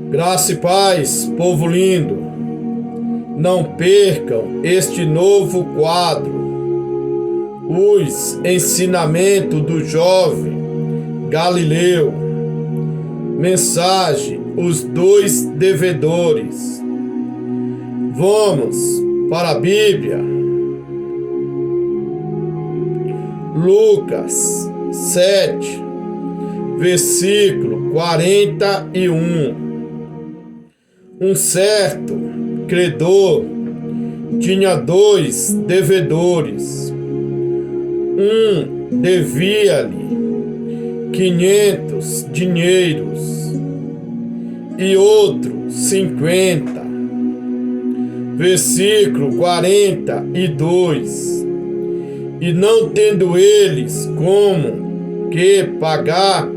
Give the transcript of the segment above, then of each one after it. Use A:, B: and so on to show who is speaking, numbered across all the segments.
A: Graça e paz, povo lindo, não percam este novo quadro, os ensinamentos do jovem Galileu, mensagem, os dois devedores. Vamos para a Bíblia. Lucas 7, versículo 41. Um certo credor tinha dois devedores. Um devia-lhe 500 dinheiros e outro 50. Versículo 42. E não tendo eles como que pagar,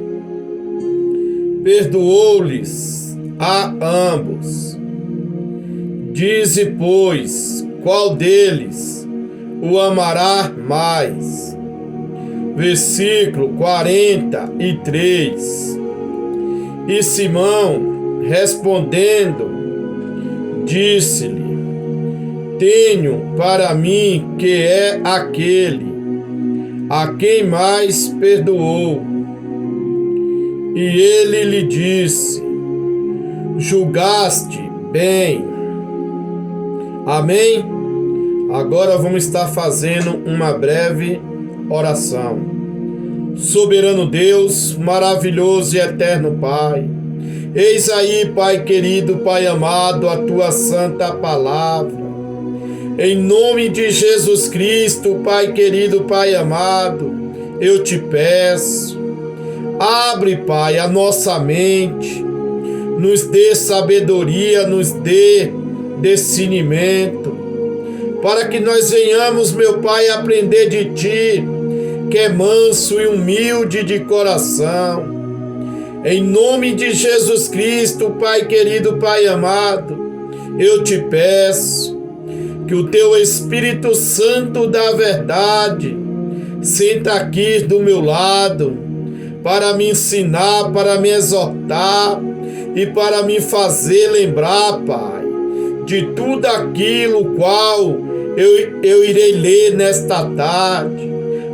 A: perdoou-lhes a ambos. Dize, pois, qual deles o amará mais? Versículo 43. E Simão, respondendo, disse-lhe: tenho para mim que é aquele a quem mais perdoou. E ele lhe disse: julgaste bem. Amém? Agora vamos estar fazendo uma breve oração. Soberano Deus, maravilhoso e eterno Pai, eis aí, Pai querido, Pai amado, a Tua santa palavra. Em nome de Jesus Cristo, Pai querido, Pai amado, eu te peço, abre, Pai, a nossa mente, nos dê sabedoria, nos dê discernimento, para que nós venhamos, meu Pai, aprender de Ti, que é manso e humilde de coração. Em nome de Jesus Cristo, Pai querido, Pai amado, eu te peço que o Teu Espírito Santo da verdade senta aqui do meu lado, para me ensinar, para me exortar e para me fazer lembrar, Pai, de tudo aquilo qual eu irei ler nesta tarde,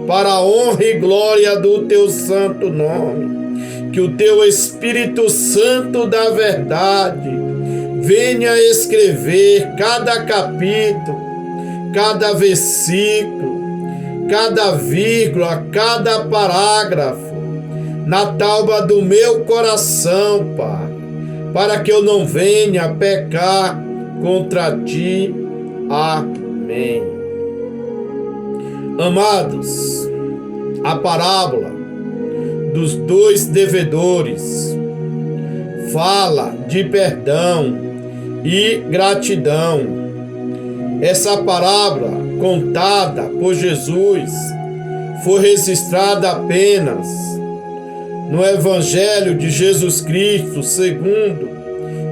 A: para a honra e glória do Teu santo nome. Que o Teu Espírito Santo da verdade venha escrever cada capítulo, cada versículo, cada vírgula, cada parágrafo na tábua do meu coração, Pai, para que eu não venha pecar contra Ti. Amém. Amados, a parábola dos dois devedores fala de perdão e gratidão. Essa parábola contada por Jesus foi registrada apenas no Evangelho de Jesus Cristo, segundo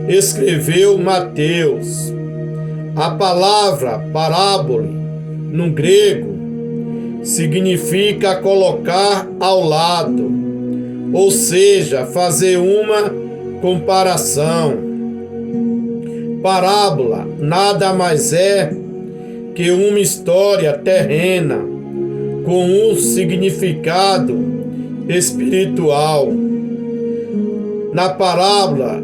A: escreveu Mateus. A palavra parábola, no grego, significa colocar ao lado, ou seja, fazer uma comparação. Parábola nada mais é que uma história terrena com um significado espiritual. Na parábola,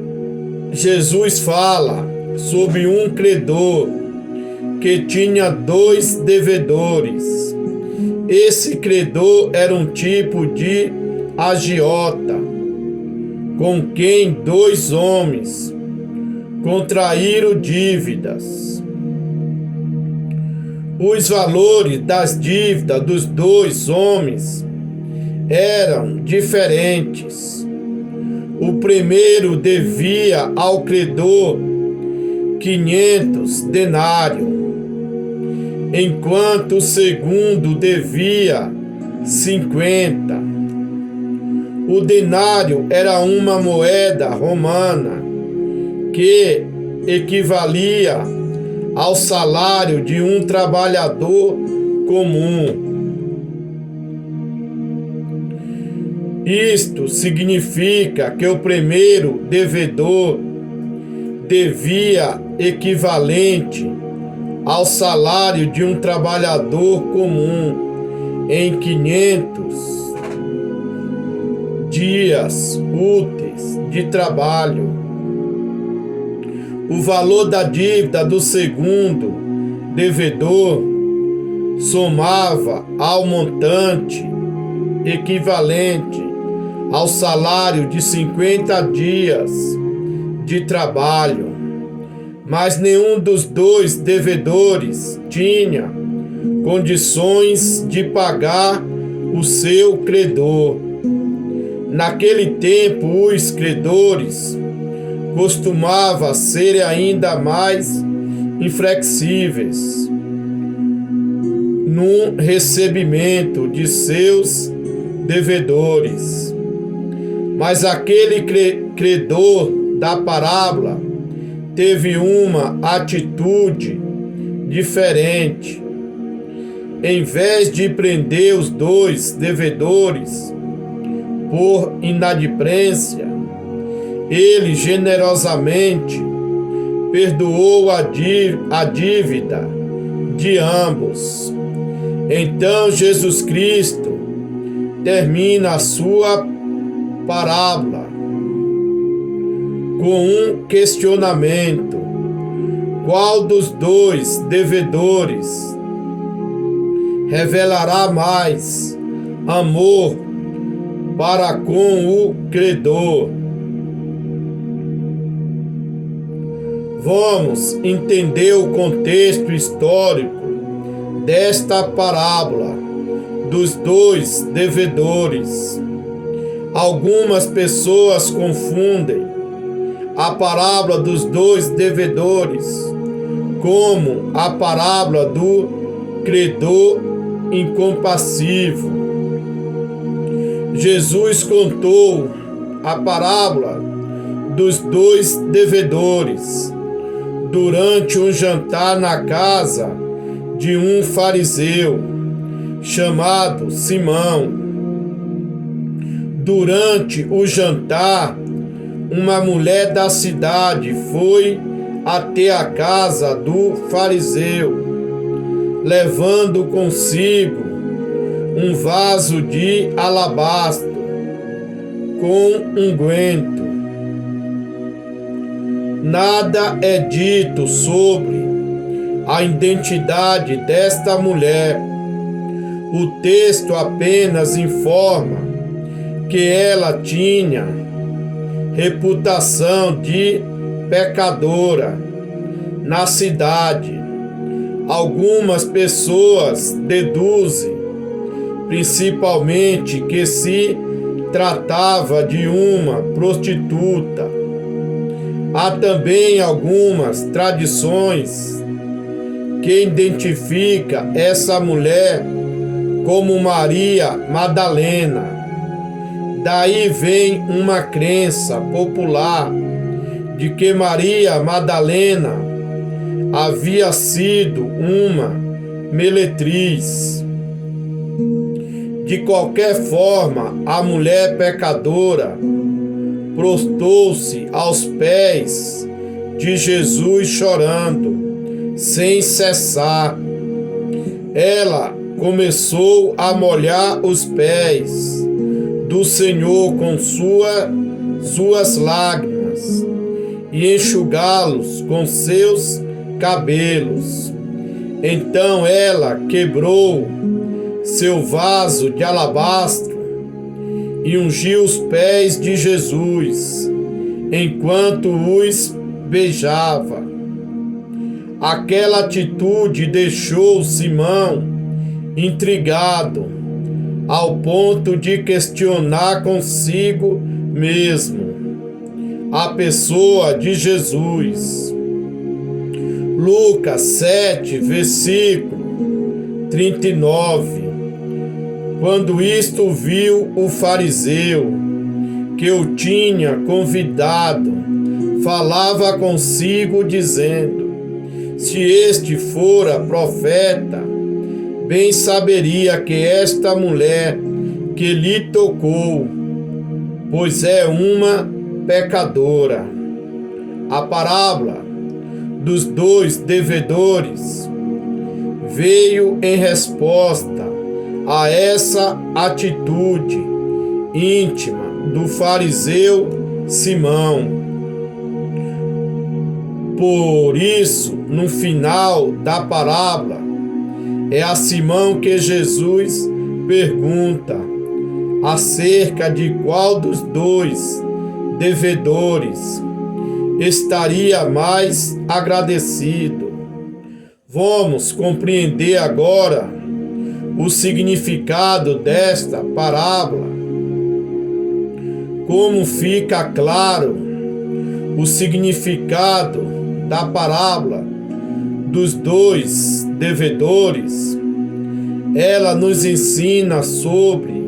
A: Jesus fala sobre um credor que tinha dois devedores. Esse credor era um tipo de agiota, com quem dois homens contraíram dívidas. Os valores das dívidas dos dois homens eram diferentes. O primeiro devia ao credor 500 denários, enquanto o segundo devia 50. O denário era uma moeda romana que equivalia ao salário de um trabalhador comum. Isto significa que o primeiro devedor devia equivalente ao salário de um trabalhador comum em 500 dias úteis de trabalho. O valor da dívida do segundo devedor somava ao montante equivalente ao salário de 50 dias de trabalho, mas nenhum dos dois devedores tinha condições de pagar o seu credor. Naquele tempo, os credores costumavam ser ainda mais inflexíveis no recebimento de seus devedores. Mas aquele credor da parábola teve uma atitude diferente. Em vez de prender os dois devedores por inadimplência, ele generosamente perdoou a dívida de ambos. Então Jesus Cristo termina a sua parábola com um questionamento: qual dos dois devedores revelará mais amor para com o credor? Vamos entender o contexto histórico desta parábola dos dois devedores. Algumas pessoas confundem a parábola dos dois devedores como a parábola do credor incompassivo. Jesus contou a parábola dos dois devedores durante um jantar na casa de um fariseu chamado Simão. Durante o jantar, uma mulher da cidade foi até a casa do fariseu, levando consigo um vaso de alabastro com unguento. Nada é dito sobre a identidade desta mulher. O texto apenas informa que ela tinha reputação de pecadora na cidade. Algumas pessoas deduzem, principalmente, que se tratava de uma prostituta. Há também algumas tradições que identificam essa mulher como Maria Madalena. Daí vem uma crença popular de que Maria Madalena havia sido uma meretriz. De qualquer forma, a mulher pecadora prostrou-se aos pés de Jesus chorando, sem cessar. Ela começou a molhar os pés do Senhor com suas lágrimas e enxugá-los com seus cabelos. Então ela quebrou seu vaso de alabastro e ungiu os pés de Jesus enquanto os beijava. Aquela atitude deixou Simão intrigado ao ponto de questionar consigo mesmo a pessoa de Jesus. Lucas 7, versículo 39. Quando isto viu o fariseu que o tinha convidado, falava consigo dizendo: se este fora profeta, bem saberia que esta mulher que lhe tocou pois é uma pecadora. A parábola dos 2 devedores veio em resposta a essa atitude íntima do fariseu Simão. Por isso, no final da parábola, é a Simão que Jesus pergunta acerca de qual dos 2 devedores estaria mais agradecido. Vamos compreender agora o significado desta parábola. Como fica claro o significado da parábola dos 2 devedores, ela nos ensina sobre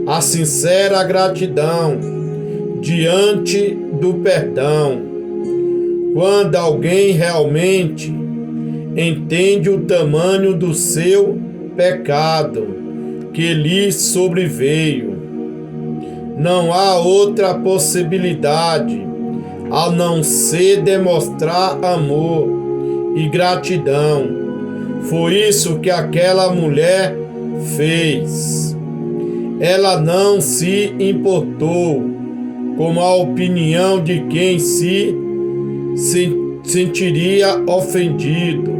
A: a sincera gratidão diante do perdão. Quando alguém realmente entende o tamanho do seu pecado que lhe sobreveio, não há outra possibilidade a não ser demonstrar amor e gratidão. Foi isso que aquela mulher fez. Ela não se importou com a opinião de quem se sentiria ofendido.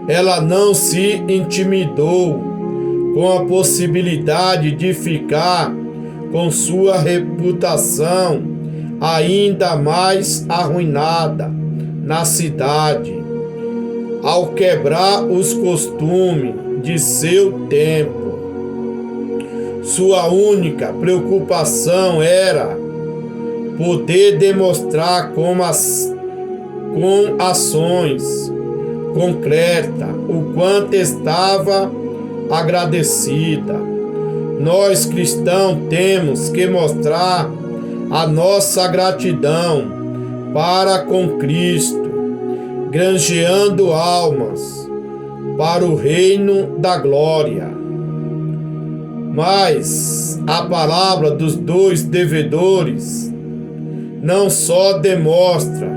A: Ela não se intimidou com a possibilidade de ficar com sua reputação ainda mais arruinada na cidade, ao quebrar os costumes de seu tempo. Sua única preocupação era poder demonstrar com ações concretas o quanto estava agradecida. Nós cristãos temos que mostrar a nossa gratidão para com Cristo, granjeando almas para o reino da glória. Mas a parábola dos 2 devedores não só demonstra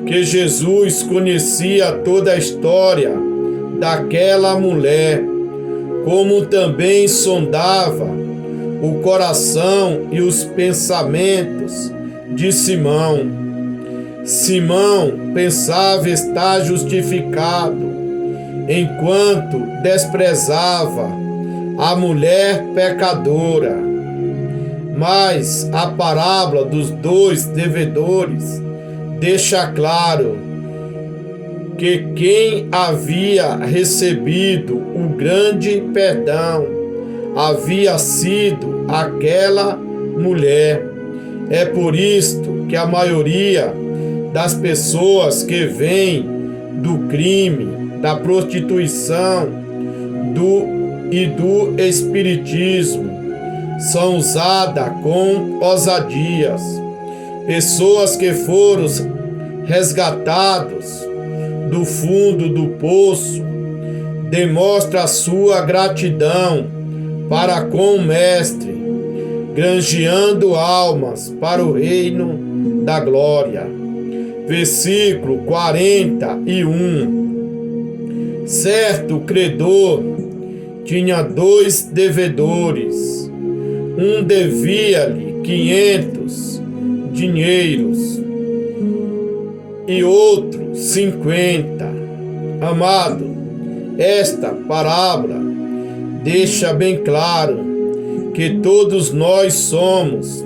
A: que Jesus conhecia toda a história daquela mulher, como também sondava o coração e os pensamentos de Simão. Simão pensava estar justificado, enquanto desprezava a mulher pecadora. Mas a parábola dos 2 devedores deixa claro que quem havia recebido o grande perdão havia sido aquela mulher. É por isto que a maioria das pessoas que vêm do crime, da prostituição e do espiritismo são usadas com ousadias. Pessoas que foram resgatadas do fundo do poço demonstram a sua gratidão para com o Mestre, granjeando almas para o reino da glória. Versículo 41. Certo credor tinha 2 devedores. Um devia-lhe 500 dinheiros e outro 50. Amado, esta parábola deixa bem claro que todos nós somos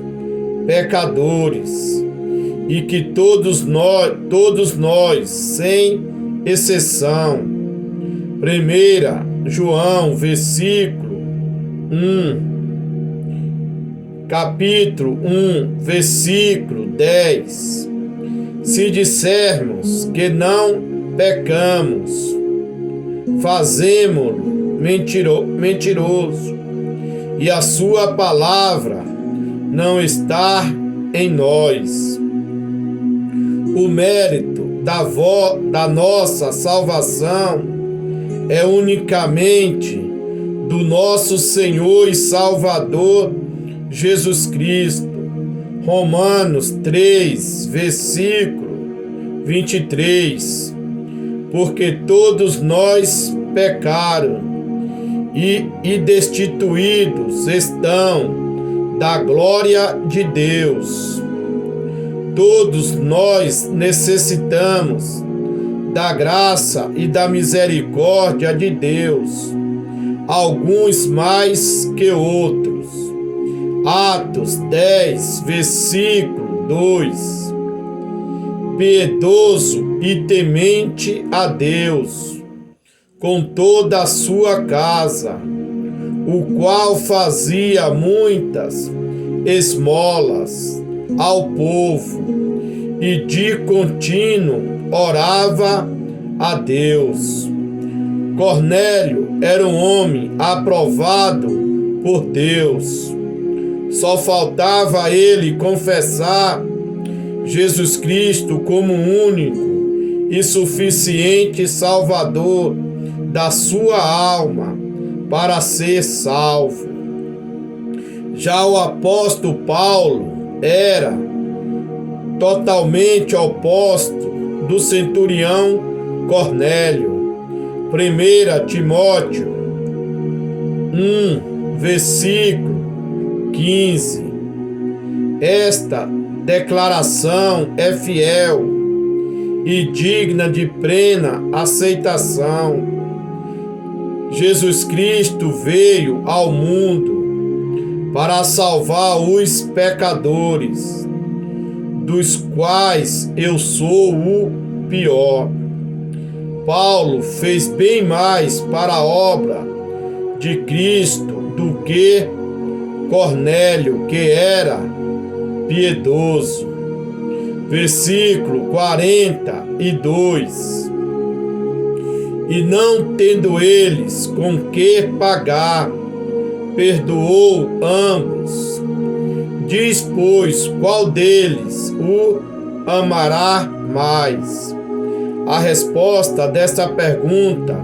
A: pecadores e que todos nós, sem exceção. 1 João, capítulo 1, versículo 10. Se dissermos que não pecamos, fazemo-lo mentiroso, e a sua palavra não está em nós. O mérito da nossa salvação é unicamente do nosso Senhor e Salvador Jesus Cristo. Romanos 3, versículo 23. Porque todos nós pecaram e destituídos estão da glória de Deus. Todos nós necessitamos da graça e da misericórdia de Deus, alguns mais que outros. Atos 10, versículo 2. Piedoso e temente a Deus, com toda a sua casa, o qual fazia muitas esmolas ao povo, e de contínuo orava a Deus. Cornélio era um homem aprovado por Deus. Só faltava a ele confessar Jesus Cristo como único e suficiente Salvador da sua alma para ser salvo. Já o apóstolo Paulo era totalmente oposto do centurião Cornélio. 1 Timóteo 1, versículo 15. Esta declaração é fiel e digna de plena aceitação. Jesus Cristo veio ao mundo para salvar os pecadores, dos quais eu sou o pior. Paulo fez bem mais para a obra de Cristo do que Cornélio, que era piedoso. Versículo 42. E não tendo eles com que pagar, perdoou ambos. Diz, pois, qual deles o amará mais? A resposta desta pergunta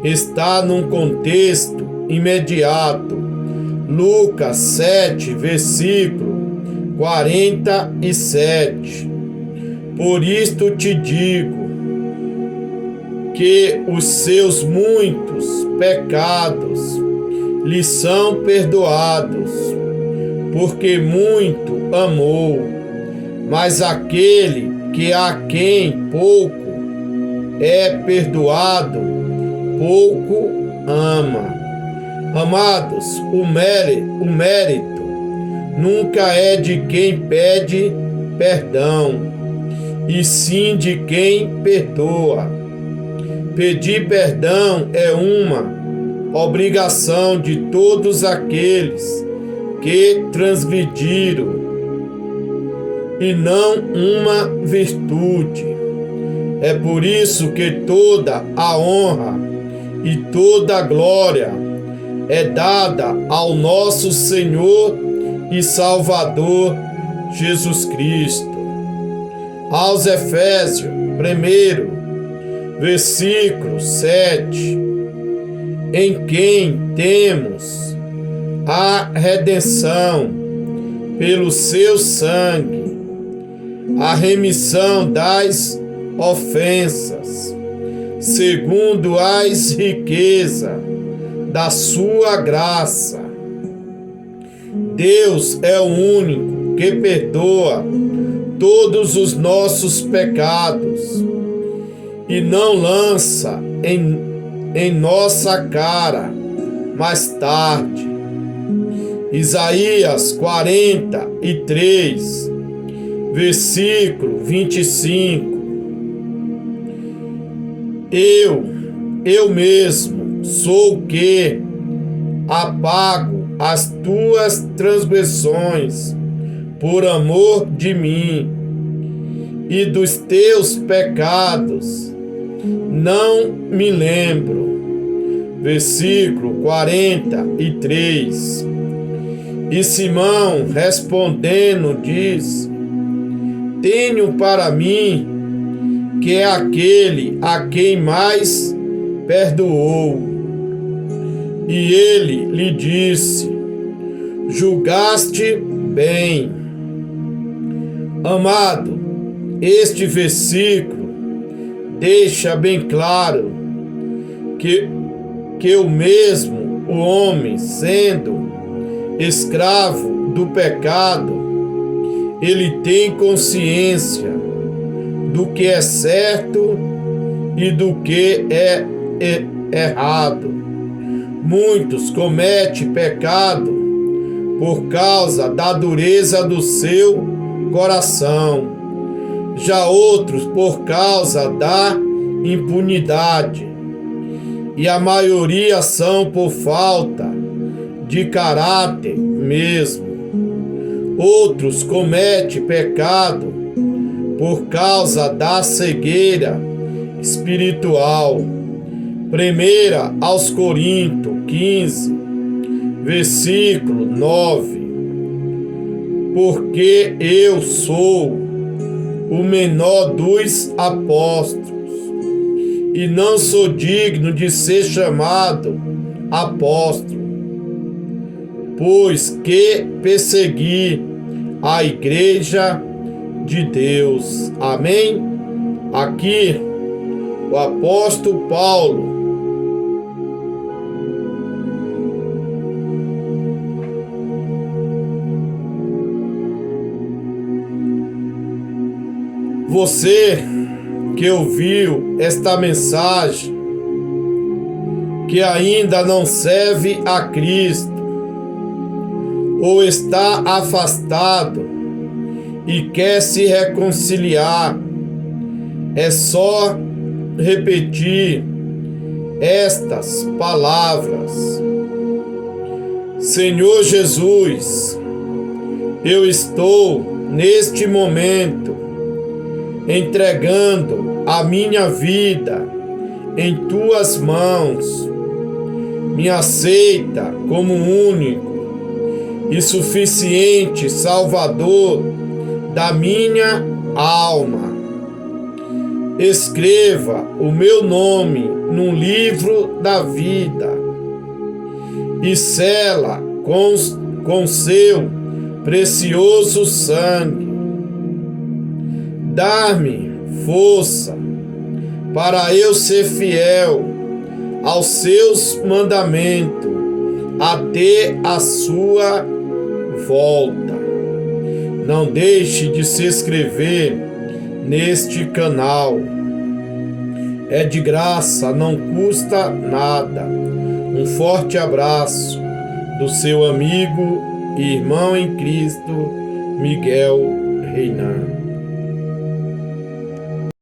A: está num contexto imediato. Lucas 7, versículo 47. Por isto te digo que os seus muitos pecados lhe são perdoados, porque muito amou. Mas aquele que a quem pouco é perdoado, pouco ama. Amados, o mérito nunca é de quem pede perdão, e sim de quem perdoa. Pedir perdão é uma obrigação de todos aqueles que transgrediram, e não uma virtude. É por isso que toda a honra e toda a glória é dada ao nosso Senhor e Salvador Jesus Cristo. Aos Efésios 1, versículo 7, em quem temos a redenção pelo seu sangue, a remissão das ofensas, segundo as riquezas da sua graça. Deus é o único que perdoa todos os nossos pecados e não lança em nossa cara mais tarde. Isaías 43, versículo 25. Eu mesmo sou o que apago as tuas transgressões por amor de mim, e dos teus pecados não me lembro. Versículo 43. E Simão respondendo diz: tenho para mim que é aquele a quem mais perdoou. E ele lhe disse: julgaste bem. Amado, este versículo deixa bem claro que o mesmo, o homem, sendo escravo do pecado, ele tem consciência do que é certo e do que é errado. Muitos cometem pecado por causa da dureza do seu coração, já outros por causa da impunidade, e a maioria são por falta de caráter mesmo. Outros cometem pecado por causa da cegueira espiritual. 1 aos Coríntios 15, versículo 9. Porque eu sou o menor dos apóstolos e não sou digno de ser chamado apóstolo, pois que persegui a igreja de Deus. Amém? Aqui o apóstolo Paulo você que ouviu esta mensagem, que ainda não serve a Cristo, ou está afastado e quer se reconciliar, é só repetir estas palavras: Senhor Jesus, eu estou neste momento entregando a minha vida em tuas mãos. Me aceita como único e suficiente Salvador da minha alma. Escreva o meu nome no livro da vida e sela com seu precioso sangue. Dá-me força para eu ser fiel aos seus mandamentos até a sua volta. Não deixe de se inscrever neste canal. É de graça, não custa nada. Um forte abraço do seu amigo e irmão em Cristo, Miguel Reinan.